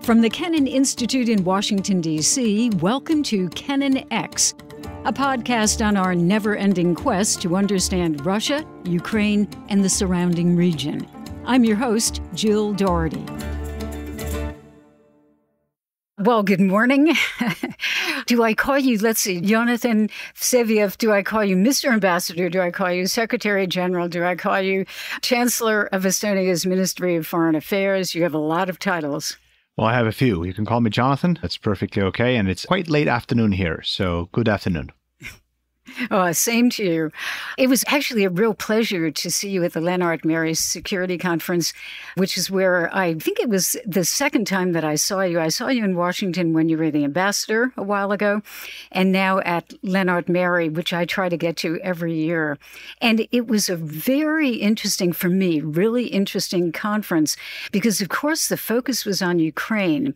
From the Kennan Institute in Washington, D.C., welcome to Kennan X, a podcast on our never-ending quest to understand Russia, Ukraine, and the surrounding region. I'm your host, Jill Dougherty. Well, good morning. Do I call you, let's see, Jonatan Vseviov? Do I call you Mr. Ambassador? Do I call you Secretary General? Do I call you Chancellor of Estonia's Ministry of Foreign Affairs? You have a lot of titles. Well, I have a few. You can call me Jonathan. That's perfectly okay. And it's quite late afternoon here, so good afternoon. Oh, same to you. It was actually a real pleasure to see you at the Lennart Meri Security Conference, which is where I think it was the second time that I saw you. I saw you in Washington when you were the ambassador a while ago, and now at Lennart Meri, which I try to get to every year. And it was a very interesting, for me, really interesting conference because, of course, the focus was on Ukraine.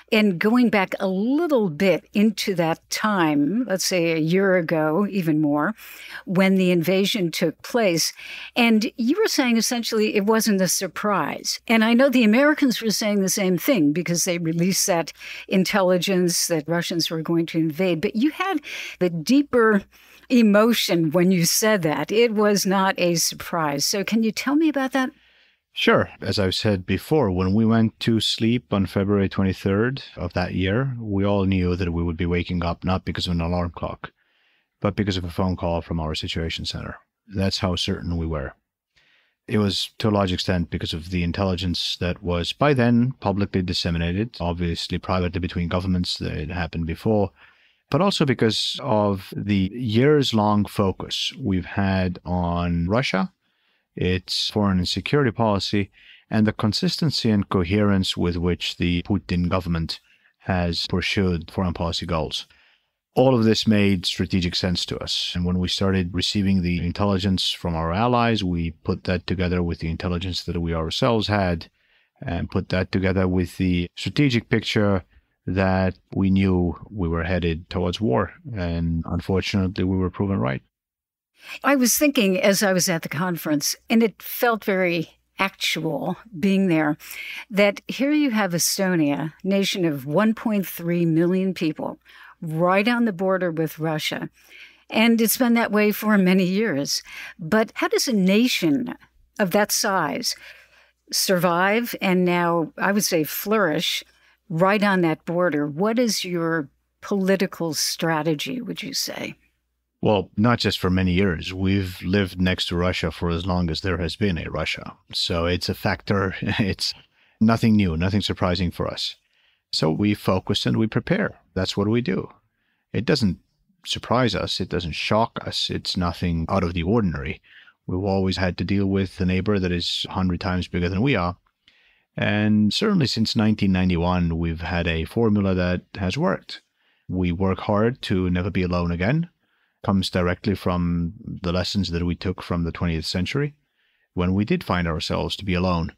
And going back a little bit into that time, let's say a year ago, even more, when the invasion took place, and you were saying essentially it wasn't a surprise. And I know the Americans were saying the same thing because they released that intelligence that Russians were going to invade. But you had the deeper emotion when you said that. It was not a surprise. So can you tell me about that? Sure. As I've said before, when we went to sleep on February 23rd of that year, we all knew that we would be waking up not because of an alarm clock, but because of a phone call from our situation center. That's how certain we were. It was to a large extent because of the intelligence that was by then publicly disseminated, obviously privately between governments that it happened before, but also because of the years-long focus we've had on Russia, its foreign and security policy, and the consistency and coherence with which the Putin government has pursued foreign policy goals. All of this made strategic sense to us. And when we started receiving the intelligence from our allies, we put that together with the intelligence that we ourselves had and put that together with the strategic picture that we knew we were headed towards war. And unfortunately, we were proven right. I was thinking as I was at the conference, and it felt very actual being there, that here you have Estonia, nation of 1.3 million people, right on the border with Russia. And it's been that way for many years. But how does a nation of that size survive and now, I would say, flourish right on that border? What is your political strategy, would you say? Well, not just for many years. We've lived next to Russia for as long as there has been a Russia. So it's a factor. It's nothing new, nothing surprising for us. So we focus and we prepare. That's what we do. It doesn't surprise us. It doesn't shock us. It's nothing out of the ordinary. We've always had to deal with a neighbor that is 100 times bigger than we are. And certainly since 1991, we've had a formula that has worked. We work hard to never be alone again. Comes directly from the lessons that we took from the 20th century, when we did find ourselves to be alone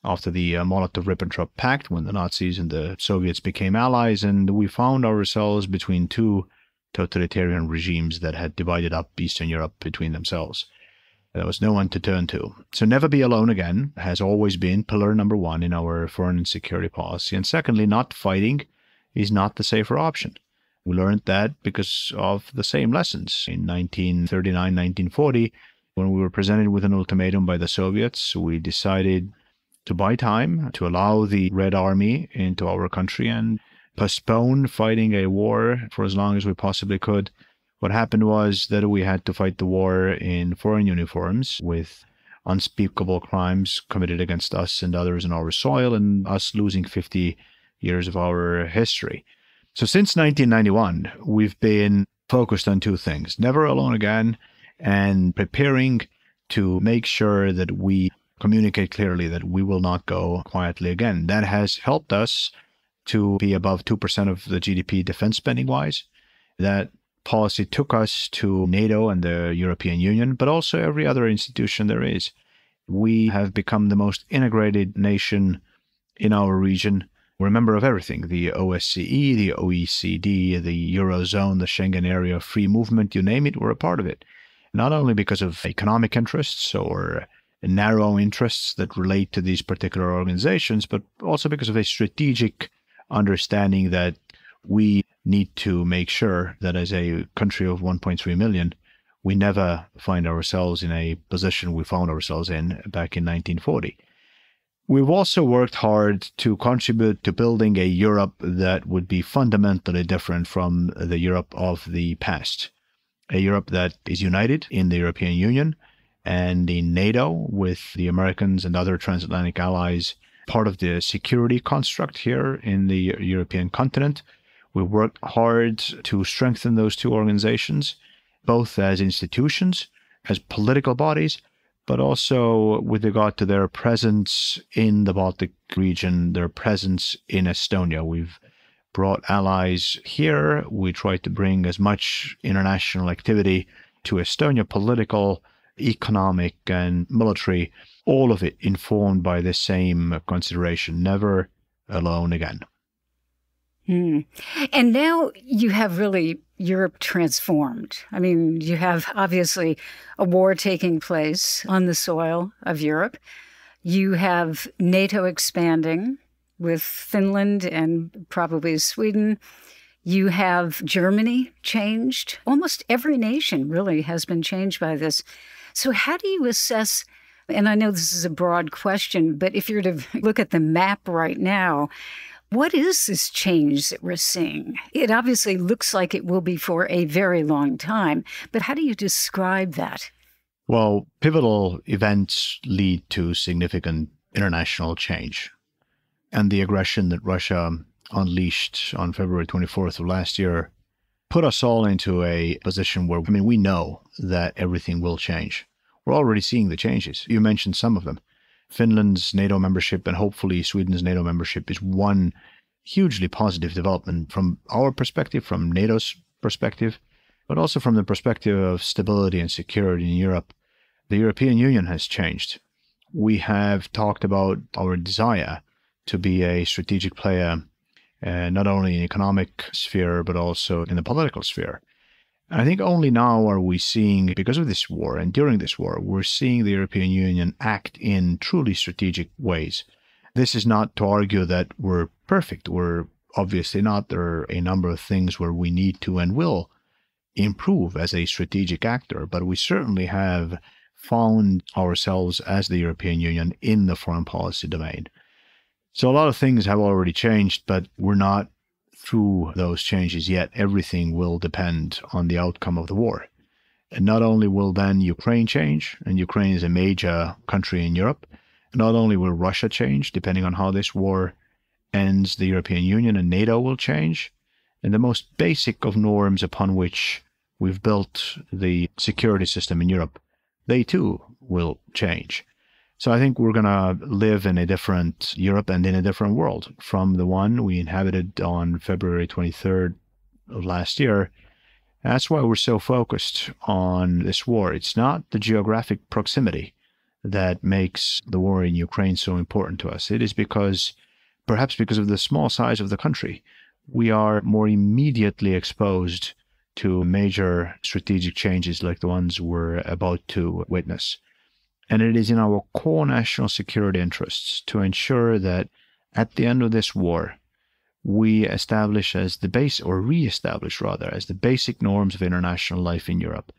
after the Molotov-Ribbentrop Pact, when the Nazis and the Soviets became allies, and we found ourselves between two totalitarian regimes that had divided up Eastern Europe between themselves. There was no one to turn to. So never be alone again has always been pillar number one in our foreign and security policy. And secondly, not fighting is not the safer option. We learned that because of the same lessons. In 1939, 1940, when we were presented with an ultimatum by the Soviets, we decided to buy time, to allow the Red Army into our country and postpone fighting a war for as long as we possibly could. What happened was that we had to fight the war in foreign uniforms with unspeakable crimes committed against us and others on our soil, and us losing 50 years of our history. So since 1991, we've been focused on two things: never alone again, and preparing to make sure that we communicate clearly that we will not go quietly again. That has helped us to be above 2% of the GDP defense spending-wise. That policy took us to NATO and the European Union, but also every other institution there is. We have become the most integrated nation in our region. We're a member of everything: the OSCE, the OECD, the Eurozone, the Schengen area, free movement, you name it, we're a part of it. Not only because of economic interests or narrow interests that relate to these particular organizations, but also because of a strategic understanding that we need to make sure that as a country of 1.3 million, we never find ourselves in a position we found ourselves in back in 1940. We've also worked hard to contribute to building a Europe that would be fundamentally different from the Europe of the past. A Europe that is united in the European Union and in NATO with the Americans and other transatlantic allies, part of the security construct here in the European continent. We've worked hard to strengthen those two organizations, both as institutions, as political bodies, but also with regard to their presence in the Baltic region, their presence in Estonia. We've brought allies here. We try to bring as much international activity to Estonia, political, economic, and military, all of it informed by the same consideration, never alone again. And now you have really Europe transformed. I mean, you have obviously a war taking place on the soil of Europe. You have NATO expanding with Finland and probably Sweden. You have Germany changed. Almost every nation really has been changed by this. So how do you assess, and I know this is a broad question, but if you're to look at the map right now, what is this change that we're seeing? It obviously looks like it will be for a very long time, but how do you describe that? Well, pivotal events lead to significant international change. And the aggression that Russia unleashed on February 24th of last year put us all into a position where, we know that everything will change. We're already seeing the changes. You mentioned some of them. Finland's NATO membership and hopefully Sweden's NATO membership is one hugely positive development from our perspective, from NATO's perspective, but also from the perspective of stability and security in Europe. The European Union has changed. We have talked about our desire to be a strategic player, not only in the economic sphere, but also in the political sphere. And I think only now are we seeing, because of this war and during this war, we're seeing the European Union act in truly strategic ways. This is not to argue that we're perfect. We're obviously not. There are a number of things where we need to and will improve as a strategic actor, but we certainly have found ourselves as the European Union in the foreign policy domain. So a lot of things have already changed, but we're not through those changes yet. Everything will depend on the outcome of the war. And not only will then Ukraine change, and Ukraine is a major country in Europe, not only will Russia change, depending on how this war ends, the European Union and NATO will change, and the most basic of norms upon which we've built the security system in Europe, they too will change. So I think we're going to live in a different Europe and in a different world from the one we inhabited on February 23rd of last year. That's why we're so focused on this war. It's not the geographic proximity that makes the war in Ukraine so important to us. It is perhaps because of the small size of the country, we are more immediately exposed to major strategic changes like the ones we're about to witness. And it is in our core national security interests to ensure that at the end of this war, we establish as the base, or re-establish rather, as the basic norms of international life in Europe,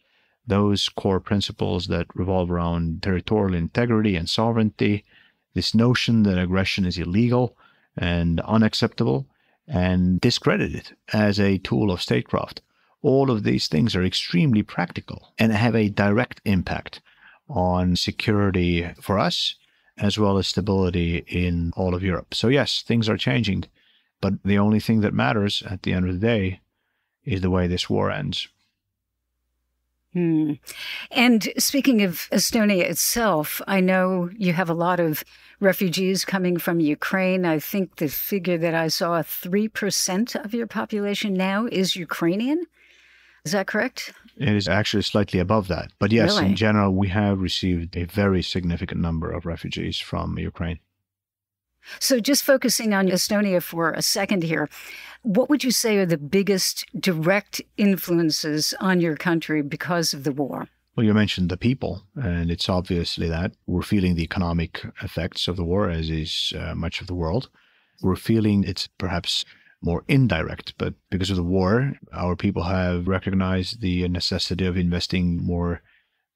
those core principles that revolve around territorial integrity and sovereignty, this notion that aggression is illegal and unacceptable and discredited as a tool of statecraft. All of these things are extremely practical and have a direct impact on security for us, as well as stability in all of Europe. So yes, things are changing, but the only thing that matters at the end of the day is the way this war ends. And speaking of Estonia itself, I know you have a lot of refugees coming from Ukraine. I think the figure that I saw, 3% of your population now is Ukrainian. Is that correct? It is actually slightly above that. But yes, Really? In general, we have received a very significant number of refugees from Ukraine. So just focusing on Estonia for a second here, what would you say are the biggest direct influences on your country because of the war? Well, you mentioned the people, and it's obviously that we're feeling the economic effects of the war, as is much of the world. We're feeling it's perhaps more indirect, but because of the war, our people have recognized the necessity of investing more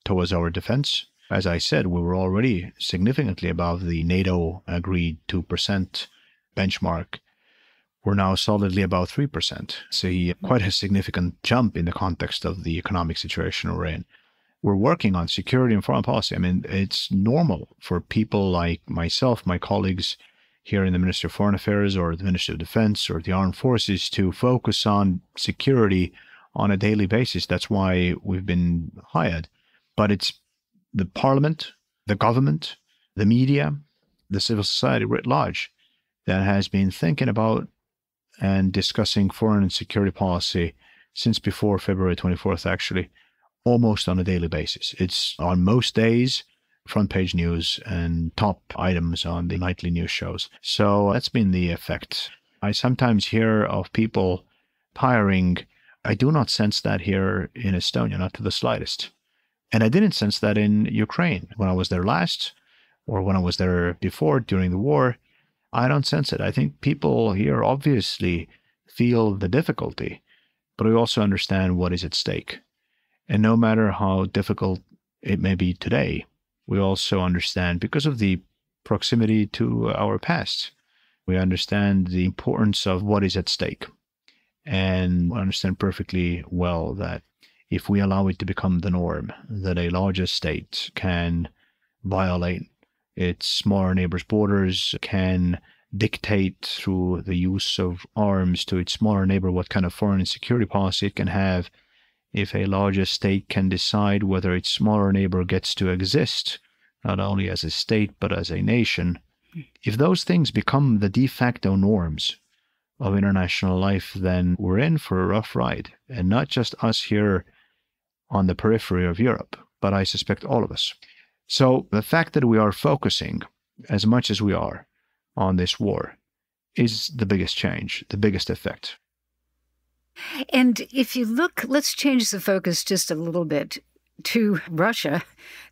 towards our defense. As I said, we were already significantly above the NATO agreed 2% benchmark. We're now solidly above 3%. So quite a significant jump in the context of the economic situation we're in. We're working on security and foreign policy. I mean, it's normal for people like myself, my colleagues here in the Ministry of Foreign Affairs or the Ministry of Defense or the Armed Forces to focus on security on a daily basis. That's why we've been hired. But it's the parliament, the government, the media, the civil society writ large that has been thinking about and discussing foreign and security policy since before February 24th, actually, almost on a daily basis. It's on most days, front page news and top items on the nightly news shows. So that's been the effect. I sometimes hear of people tiring. I do not sense that here in Estonia, not to the slightest. And I didn't sense that in Ukraine when I was there last or when I was there before during the war. I don't sense it. I think people here obviously feel the difficulty, but we also understand what is at stake. And no matter how difficult it may be today, we also understand, because of the proximity to our past, we understand the importance of what is at stake. And we understand perfectly well that if we allow it to become the norm, that a larger state can violate its smaller neighbor's borders, can dictate through the use of arms to its smaller neighbor what kind of foreign and security policy it can have, if a larger state can decide whether its smaller neighbor gets to exist, not only as a state but as a nation, if those things become the de facto norms of international life, then we're in for a rough ride. And not just us here on the periphery of Europe, but I suspect all of us. So the fact that we are focusing as much as we are on this war is the biggest change, the biggest effect. And if you look, let's change the focus just a little bit to Russia,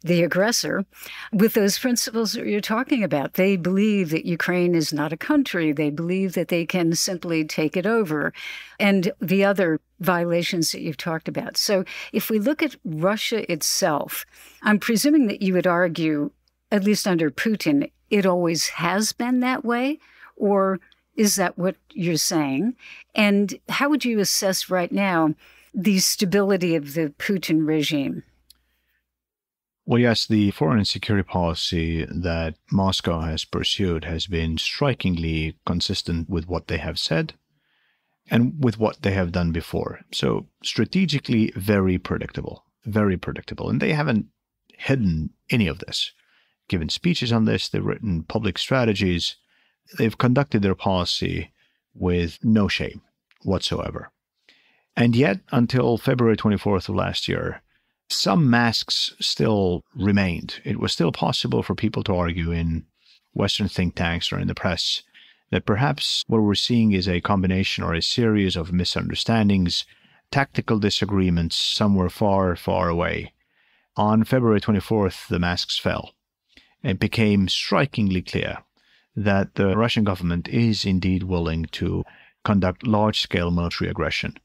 the aggressor, with those principles that you're talking about. They believe that Ukraine is not a country. They believe that they can simply take it over, and the other violations that you've talked about. So if we look at Russia itself, I'm presuming that you would argue, at least under Putin, it always has been that way, or is that what you're saying? And how would you assess right now the stability of the Putin regime? Well, yes, the foreign and security policy that Moscow has pursued has been strikingly consistent with what they have said and with what they have done before. So strategically, very predictable, very predictable. And they haven't hidden any of this. Given speeches on this, they've written public strategies. They've conducted their policy with no shame whatsoever. And yet, until February 24th of last year, some masks still remained. It was still possible for people to argue in Western think tanks or in the press that perhaps what we're seeing is a combination or a series of misunderstandings, tactical disagreements somewhere far, far away. On February 24th, the masks fell. It became strikingly clear that the Russian government is indeed willing to conduct large-scale military aggression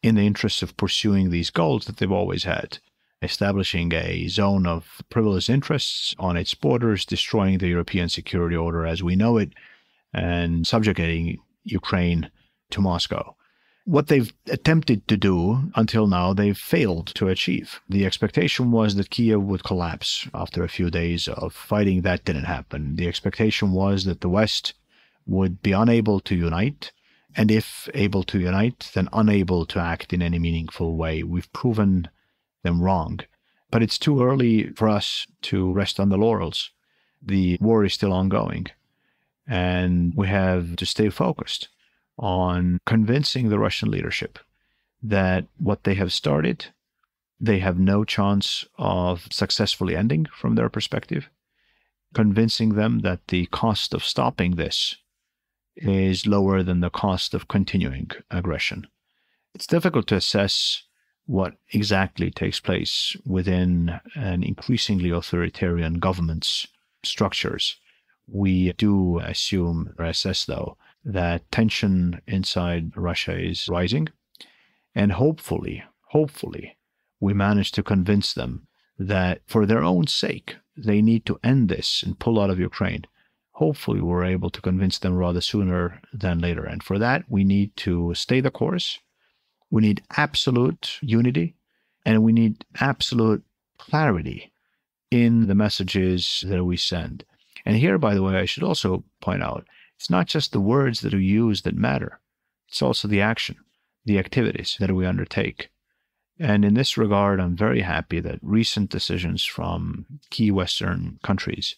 in the interest of pursuing these goals that they've always had, establishing a zone of privileged interests on its borders, destroying the European security order as we know it, and subjugating Ukraine to Moscow. What they've attempted to do until now, they've failed to achieve. The expectation was that Kiev would collapse after a few days of fighting. That didn't happen. The expectation was that the West would be unable to unite, and if able to unite, then unable to act in any meaningful way. We've proven them wrong. But it's too early for us to rest on the laurels. The war is still ongoing, and we have to stay focused on convincing the Russian leadership that what they have started, they have no chance of successfully ending from their perspective, convincing them that the cost of stopping this is lower than the cost of continuing aggression. It's difficult to assess what exactly takes place within an increasingly authoritarian government's structures. We do assume or assess, though, that tension inside Russia is rising. And hopefully, we manage to convince them that for their own sake, they need to end this and pull out of Ukraine. Hopefully, we're able to convince them rather sooner than later. And for that, we need to stay the course. We need absolute unity, and we need absolute clarity in the messages that we send. And here, by the way, I should also point out, it's not just the words that we use that matter. It's also the action, the activities that we undertake. And in this regard, I'm very happy that recent decisions from key Western countries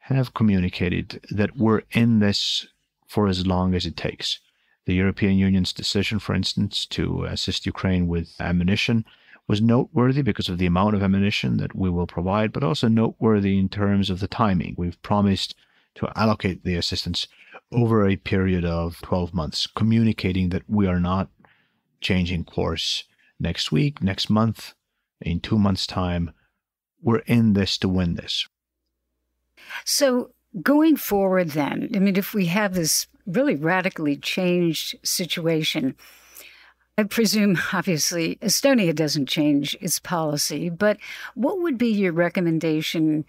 have communicated that we're in this for as long as it takes. The European Union's decision, for instance, to assist Ukraine with ammunition was noteworthy because of the amount of ammunition that we will provide, but also noteworthy in terms of the timing. We've promised to allocate the assistance over a period of 12 months, communicating that we are not changing course next week, next month, in 2 months' time. We're in this to win this. So going forward then, I mean, if we have this really radically changed situation, I presume, obviously, Estonia doesn't change its policy, but what would be your recommendation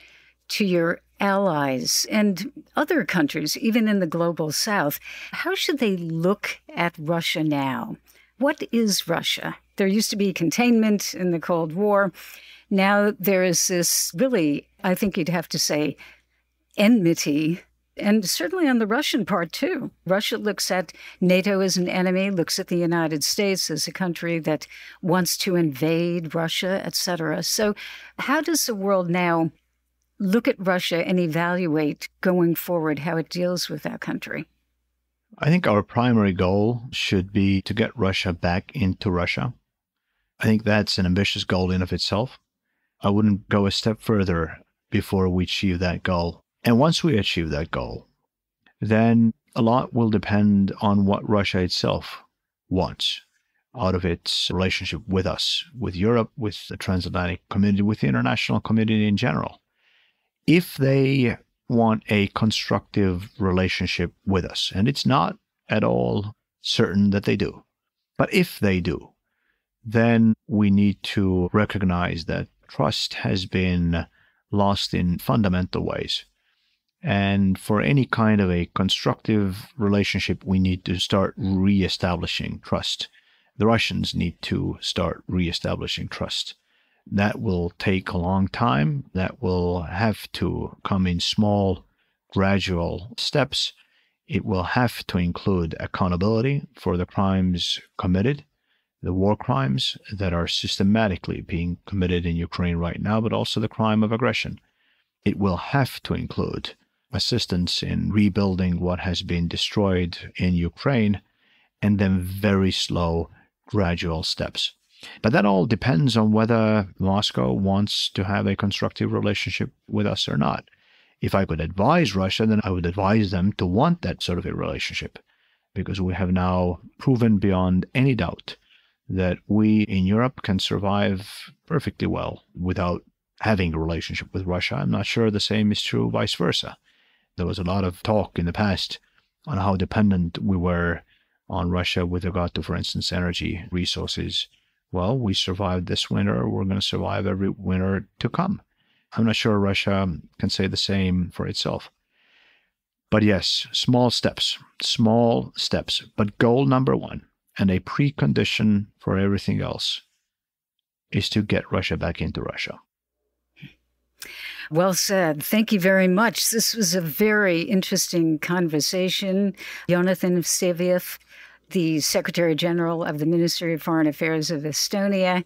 to your allies and other countries, even in the global south? How should they look at Russia now? What is Russia? There used to be containment in the Cold War. Now there is this really, I think you'd have to say, enmity, and certainly on the Russian part too. Russia looks at NATO as an enemy, looks at the United States as a country that wants to invade Russia, etc. So how does the world now look at Russia and evaluate going forward how it deals with that country? I think our primary goal should be to get Russia back into Russia. I think that's an ambitious goal in of itself. I wouldn't go a step further before we achieve that goal. And once we achieve that goal, then a lot will depend on what Russia itself wants out of its relationship with us, with Europe, with the transatlantic community, with the international community in general. If they want a constructive relationship with us, and it's not at all certain that they do, but if they do, then we need to recognize that trust has been lost in fundamental ways. And for any kind of a constructive relationship, we need to start reestablishing trust. The Russians need to start reestablishing trust. That will take a long time. That will have to come in small, gradual steps. It will have to include accountability for the crimes committed, the war crimes that are systematically being committed in Ukraine right now, but also the crime of aggression. It will have to include assistance in rebuilding what has been destroyed in Ukraine, and then very slow, gradual steps. But that all depends on whether Moscow wants to have a constructive relationship with us or not. If I could advise Russia, then I would advise them to want that sort of a relationship, because we have now proven beyond any doubt that we in Europe can survive perfectly well without having a relationship with Russia. I'm not sure the same is true vice versa. There was a lot of talk in the past on how dependent we were on Russia with regard to, for instance, energy resources. Well, we survived this winter. We're going to survive every winter to come. I'm not sure Russia can say the same for itself. But yes, small steps. But goal number one, and a precondition for everything else, is to get Russia back into Russia. Well said. Thank you very much. This was a very interesting conversation. Jonatan Vseviov, the Secretary General of the Ministry of Foreign Affairs of Estonia.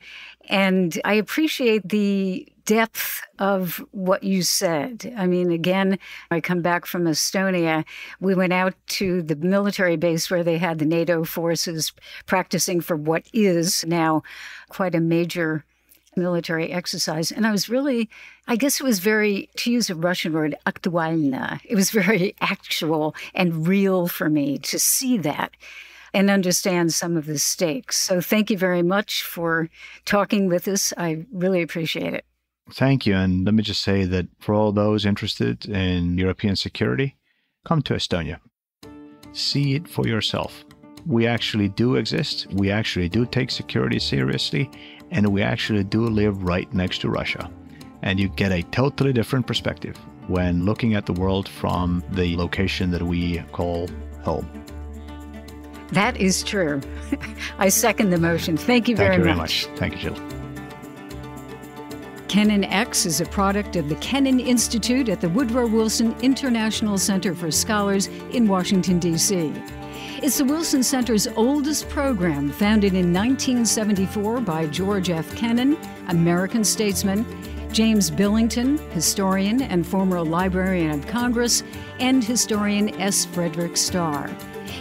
And I appreciate the depth of what you said. I mean, again, I come back from Estonia. We went out to the military base where they had the NATO forces practicing for what is now quite a major military exercise. And I was really, I guess it was very, to use a Russian word, aktualna. It was very actual and real for me to see that and understand some of the stakes. So thank you very much for talking with us. I really appreciate it. Thank you. And let me just say that for all those interested in European security, come to Estonia. see it for yourself. We actually do exist. We actually do take security seriously, and we actually do live right next to Russia. And you get a totally different perspective when looking at the world from the location that we call home. That is true. I second the motion. Thank you very much. Thank you, Jill. Kennan X is a product of the Kennan Institute at the Woodrow Wilson International Center for Scholars in Washington, D.C. It's the Wilson Center's oldest program, founded in 1974 by George F. Kennan, American statesman, James Billington, historian and former Librarian of Congress, and historian S. Frederick Starr.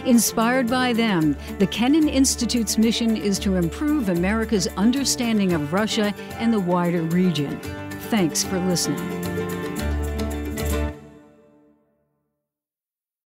Inspired by them, the Kennan Institute's mission is to improve America's understanding of Russia and the wider region. Thanks for listening.